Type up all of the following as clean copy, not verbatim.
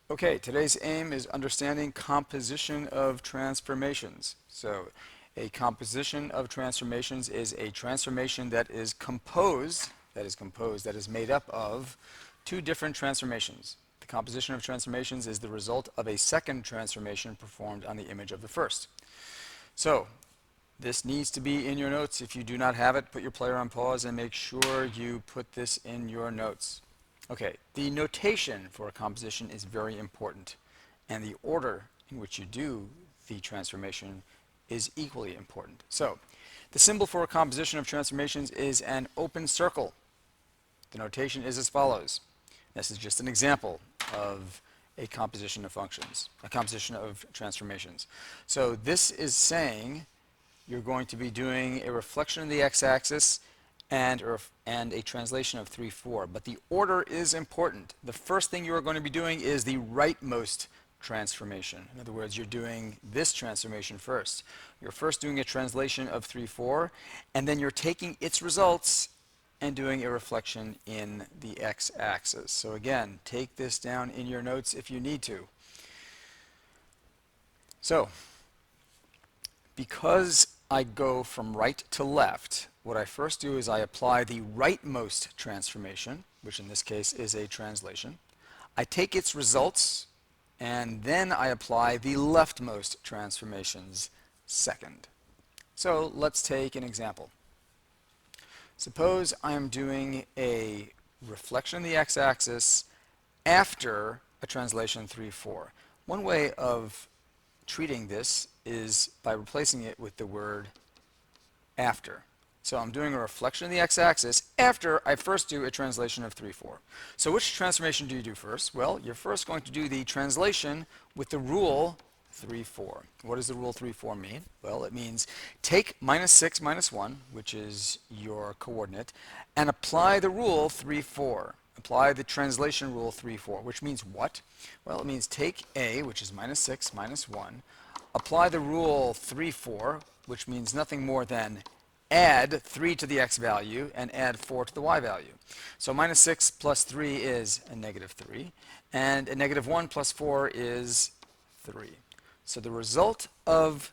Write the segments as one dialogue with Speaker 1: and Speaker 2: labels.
Speaker 1: Okay, today's aim is understanding composition of transformations. So, a composition of transformations is a transformation that is composed, that is made up of two different transformations. The composition of transformations is the result of a second transformation performed on the image of the first. So, this needs to be in your notes. If you do not have it, put your player on pause and make sure you put this in your notes. Okay, the notation for a composition is very important, and the order in which you do the transformation is equally important. So, the symbol for a composition of transformations is an open circle. The notation is as follows. This is just an example of a composition of functions, a composition of transformations. So this is saying you're going to be doing a reflection of the x-axis and a translation of 3, 4. But the order is important. The first thing you are going to be doing is the rightmost transformation. In other words, you're doing this transformation first. You're first doing a translation of 3, 4, and then you're taking its results and doing a reflection in the x-axis. So again, take this down in your notes if you need to. So, because I go from right to left, what I first do is I apply the rightmost transformation, which in this case is a translation. I take its results, and then I apply the leftmost transformations second. So let's take an example. Suppose I'm doing a reflection of the x-axis after a translation 3, 4. One way of treating this is by replacing it with the word after. So I'm doing a reflection of the x-axis after I first do a translation of 3, 4. So which transformation do you do first? Well, you're first going to do the translation with the rule 3, 4. What does the rule 3, 4 mean? Well, it means take minus 6 minus 1, which is your coordinate, and apply the rule 3, 4. Apply the translation rule 3, 4, which means what? Well, it means take a, which is minus 6 minus 1, apply the rule 3, 4, which means nothing more than add 3 to the x value and add 4 to the y value. So minus 6 plus 3 is a negative 3, and a negative 1 plus 4 is 3. So the result of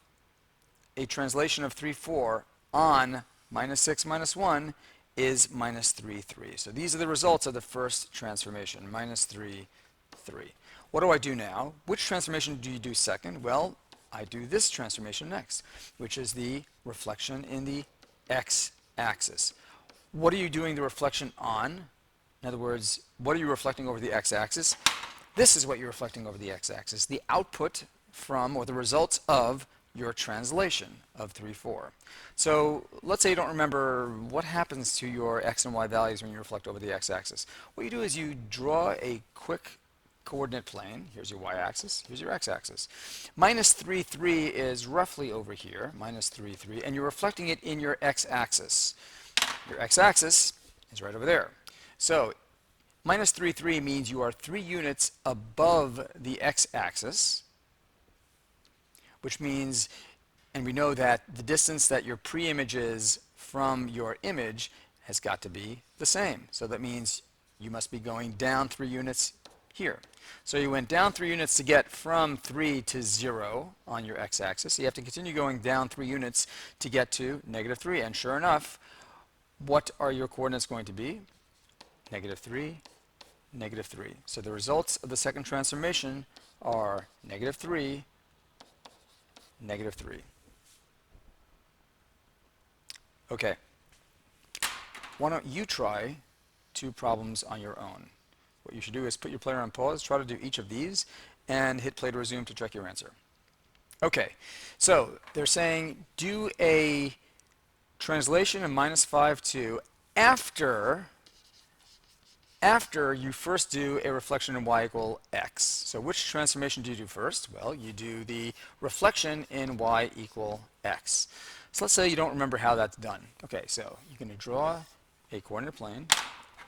Speaker 1: a translation of 3, 4 on minus 6 minus 1 is minus 3, 3. So these are the results of the first transformation, minus 3, 3. What do I do now? Which transformation do you do second? Well, I do this transformation next, which is the reflection in the x-axis. What are you doing the reflection on? In other words, what are you reflecting over the x-axis? This is what you're reflecting over the x-axis, the output from, or the results of, your translation of 3, 4. So let's say you don't remember what happens to your x and y values when you reflect over the x-axis. What you do is you draw a quick coordinate plane. Here's your y-axis, here's your x-axis. Minus 3, 3 is roughly over here, minus 3, 3, and you're reflecting it in your x-axis. Your x-axis is right over there. So minus 3, 3 means you are 3 units above the x-axis, which means, and we know that the distance that your pre-image is from your image has got to be the same. So that means you must be going down 3 units here. So you went down 3 units to get from 3 to 0 on your x-axis. So you have to continue going down 3 units to get to negative 3. And sure enough, what are your coordinates going to be? Negative 3, negative 3. So the results of the second transformation are negative 3, negative 3. Okay. Why don't you try 2 problems on your own? What you should do is put your player on pause, try to do each of these, and hit play to resume to check your answer. Okay, so they're saying do a translation of minus 5, 2 after you first do a reflection in y equal x. So which transformation do you do first? Well, you do the reflection in y equal x. So let's say you don't remember how that's done. Okay, so you're going to draw a coordinate plane.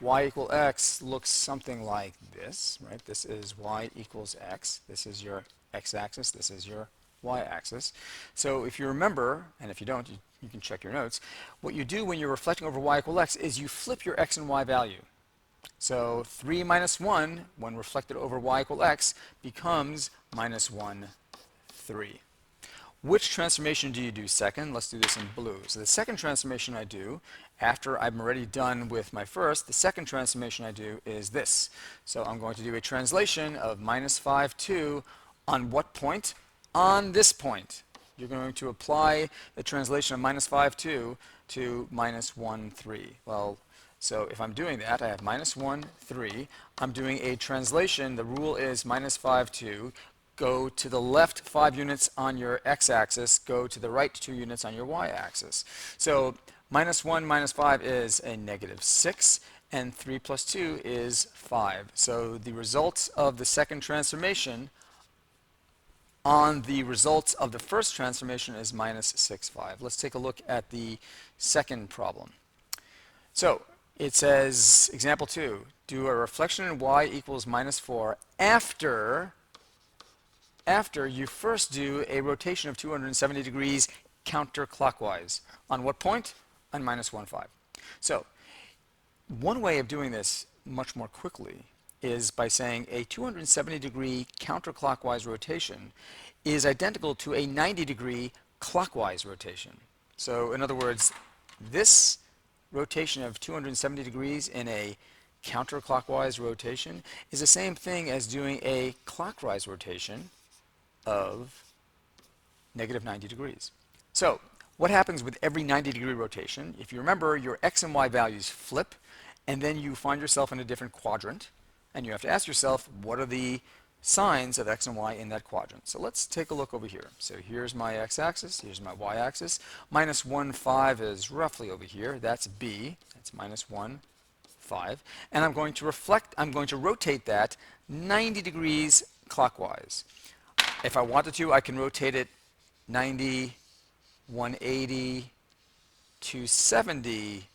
Speaker 1: Y equal x looks something like this, right? This is y equals x. This is your x-axis. This is your y-axis. So if you remember, and if you don't, you can check your notes, what you do when you're reflecting over y equal x is you flip your x and y value. So 3 minus 1, when reflected over y equal x, becomes minus 1, 3. Which transformation do you do second? Let's do this in blue. So the second transformation I do, after I'm already done with my first, the second transformation I do is this. So I'm going to do a translation of minus 5, 2 on what point? On this point. You're going to apply the translation of minus 5, 2 to minus 1, 3. Well, so if I'm doing that, I have minus 1, 3. I'm doing a translation. The rule is minus 5, 2. Go to the left 5 units on your x-axis. Go to the right 2 units on your y-axis. So minus 1 minus 5 is a negative 6. And 3 plus 2 is 5. So the results of the second transformation on the results of the first transformation is minus 6, 5. Let's take a look at the second problem. So it says, example 2, do a reflection in y equals minus 4 after you first do a rotation of 270 degrees counterclockwise. On what point? On minus 1, 5. So one way of doing this much more quickly is by saying a 270 degree counterclockwise rotation is identical to a 90 degree clockwise rotation. So in other words, this rotation of 270 degrees in a counterclockwise rotation is the same thing as doing a clockwise rotation of negative 90 degrees. So what happens with every 90 degree rotation? If you remember, your x and y values flip, and then you find yourself in a different quadrant, and you have to ask yourself, what are the signs of x and y in that quadrant? So let's take a look over here. So here's my x-axis, here's my y-axis. Minus 1, 5 is roughly over here. That's b. That's minus 1, 5. And I'm going to rotate that 90 degrees clockwise. If I wanted to, I can rotate it 90, 180, 270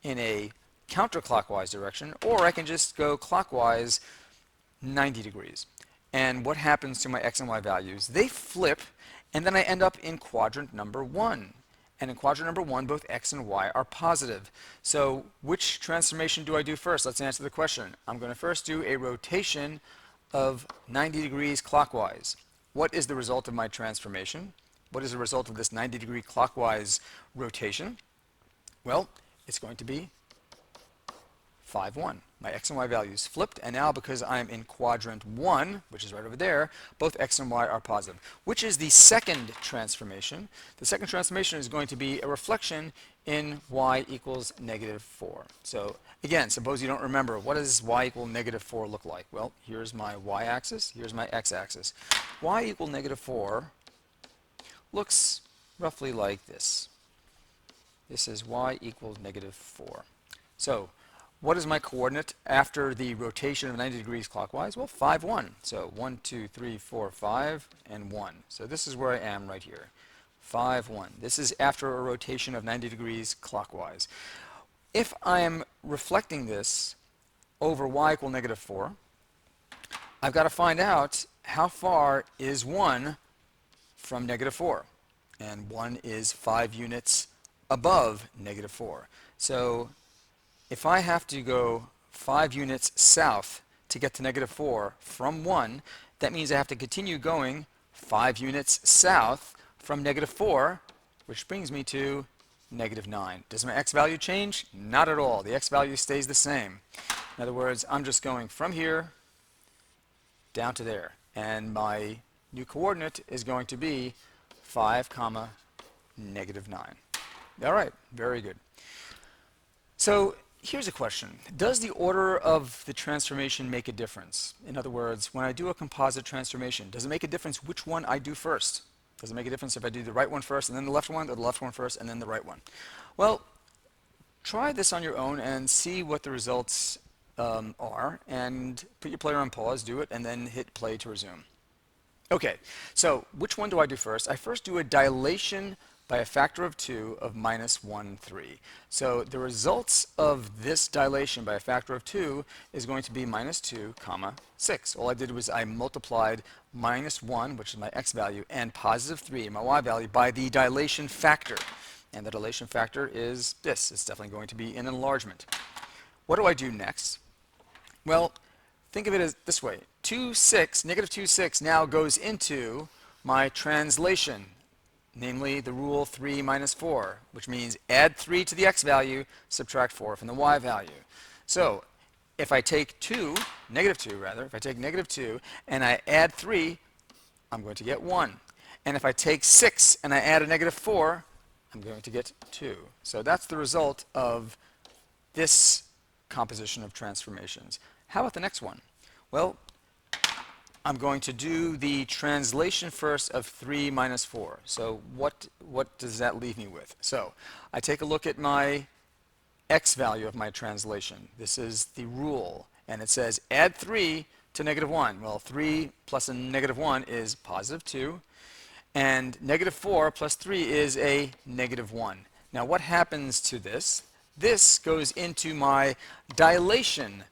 Speaker 1: in a counterclockwise direction, or I can just go clockwise 90 degrees. And what happens to my x and y values? They flip, and then I end up in quadrant number 1. And in quadrant number 1, both x and y are positive. So which transformation do I do first? Let's answer the question. I'm going to first do a rotation of 90 degrees clockwise. What is the result of my transformation? What is the result of this 90 degree clockwise rotation? Well, it's going to be 5, 1. My x and y values flipped, and now because I'm in quadrant 1, which is right over there, both x and y are positive. Which is the second transformation? The second transformation is going to be a reflection in y equals negative 4. So again, suppose you don't remember, what does y equal negative 4 look like? Well, here's my y-axis, here's my x-axis. Y equal negative 4 looks roughly like this. This is y equals negative 4. So what is my coordinate after the rotation of 90 degrees clockwise? Well, 5, 1. So 1, 2, 3, 4, 5, and 1. So this is where I am right here. 5, 1. This is after a rotation of 90 degrees clockwise. If I am reflecting this over y equal negative 4, I've got to find out how far is 1 from negative 4. And 1 is 5 units above negative 4. So if I have to go 5 units south to get to negative 4 from 1, that means I have to continue going 5 units south from negative 4, which brings me to negative 9. Does my x value change? Not at all. The x value stays the same. In other words, I'm just going from here down to there. And my new coordinate is going to be 5, comma, negative 9. All right, very good. So here's a question. Does the order of the transformation make a difference? In other words, when I do a composite transformation, does it make a difference which one I do first? Does it make a difference if I do the right one first and then the left one, or the left one first and then the right one? Well, try this on your own and see what the results are, and put your player on pause, do it, and then hit play to resume. Okay, so which one do I do first? I first do a dilation by a factor of 2 of minus 1, 3. So the results of this dilation by a factor of 2 is going to be minus 2, comma, 6. All I did was I multiplied minus 1, which is my x value, and positive 3, my y value, by the dilation factor. And the dilation factor is this. It's definitely going to be an enlargement. What do I do next? Well, think of it as this way. 2, 6, negative 2, 6 now goes into my translation, namely the rule 3 minus 4, which means add 3 to the x value, subtract 4 from the y value. So if I take 2, negative 2 rather, if I take negative 2 and I add 3, I'm going to get 1. And if I take 6 and I add a negative 4, I'm going to get 2. So that's the result of this composition of transformations. How about the next one? Well, I'm going to do the translation first of 3 minus 4. So what does that leave me with? So I take a look at my x value of my translation. This is the rule, and it says add 3 to negative 1. Well, 3 plus a negative 1 is positive 2, and negative 4 plus 3 is a negative 1. Now what happens to this? This goes into my dilation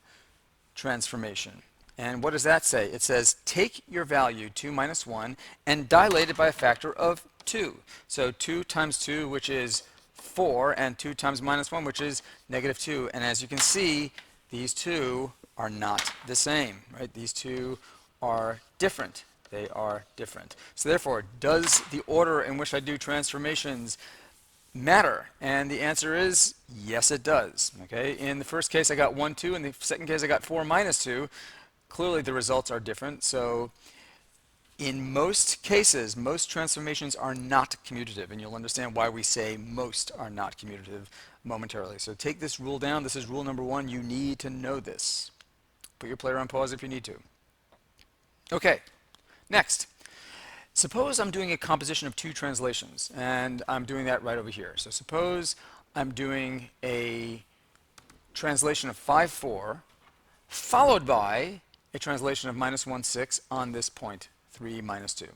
Speaker 1: transformation. And what does that say? It says take your value 2 minus 1 and dilate it by a factor of 2. So 2 times 2, which is 4, and 2 times minus 1, which is negative 2. And as you can see, these two are not the same, right? These two are different. They are different. So therefore, does the order in which I do transformations matter? And the answer is yes, it does. Okay? In the first case, I got 1, 2. In the second case, I got 4 minus 2. Clearly, the results are different. So in most cases, most transformations are not commutative, and you'll understand why we say most are not commutative momentarily. So take this rule down. This is rule number 1. You need to know this. Put your player on pause if you need to. Okay, next. Suppose I'm doing a composition of 2 translations, and I'm doing that right over here. So suppose I'm doing a translation of 5, 4, followed by a translation of minus 1, 6 on this point, 3 minus 2.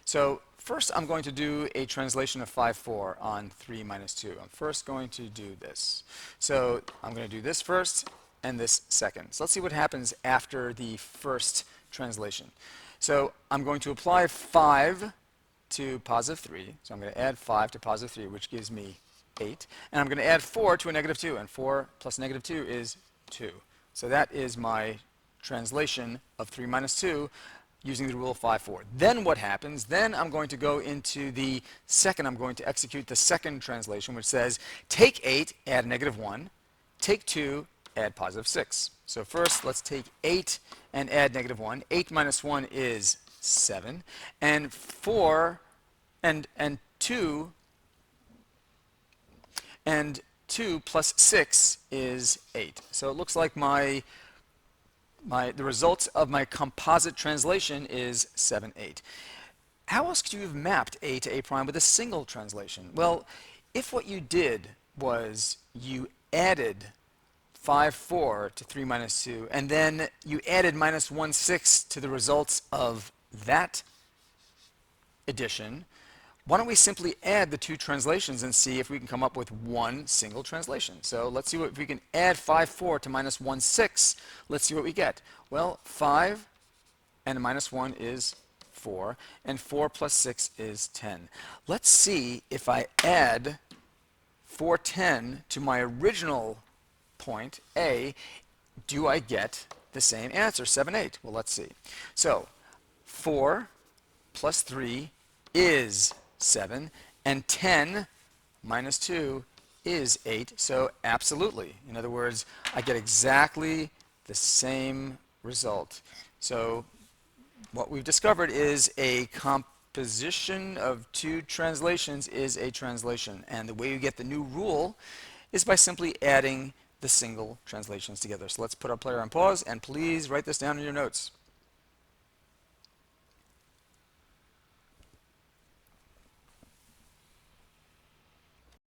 Speaker 1: So first I'm going to do a translation of 5, 4 on 3 minus 2. I'm first going to do this. So I'm going to do this first and this second. So let's see what happens after the first translation. So I'm going to apply 5 to positive 3. So I'm going to add 5 to positive 3, which gives me 8. And I'm going to add 4 to a negative 2. And 4 plus negative 2 is 2. So that is my translation of 3 minus 2 using the rule of 5, 4. Then what happens? Then I'm going to go into the second. I'm going to execute the second translation, which says take 8, add negative 1. Take 2, add positive 6. So first, let's take 8 and add negative 1. 8 minus 1 is 7. And 4 and 2 and 2 plus 6 is 8. So it looks like the results of my composite translation is 7, 8. How else could you have mapped A to A prime with a single translation? Well, if what you did was you added 5, 4 to 3 minus 2, and then you added minus 1, 6 to the results of that addition, why don't we simply add the 2 translations and see if we can come up with one single translation? So let's see if we can add 5, 4 to minus 1, 6. Let's see what we get. Well, 5 and a minus 1 is 4, and 4 plus 6 is 10. Let's see if I add 410 to my original point A, do I get the same answer, 7, 8? Well, let's see. So 4 plus 3 is 7, and 10 minus 2 is 8, so absolutely. In other words, I get exactly the same result. So what we've discovered is a composition of 2 translations is a translation, and the way you get the new rule is by simply adding the single translations together. So let's put our player on pause, and please write this down in your notes.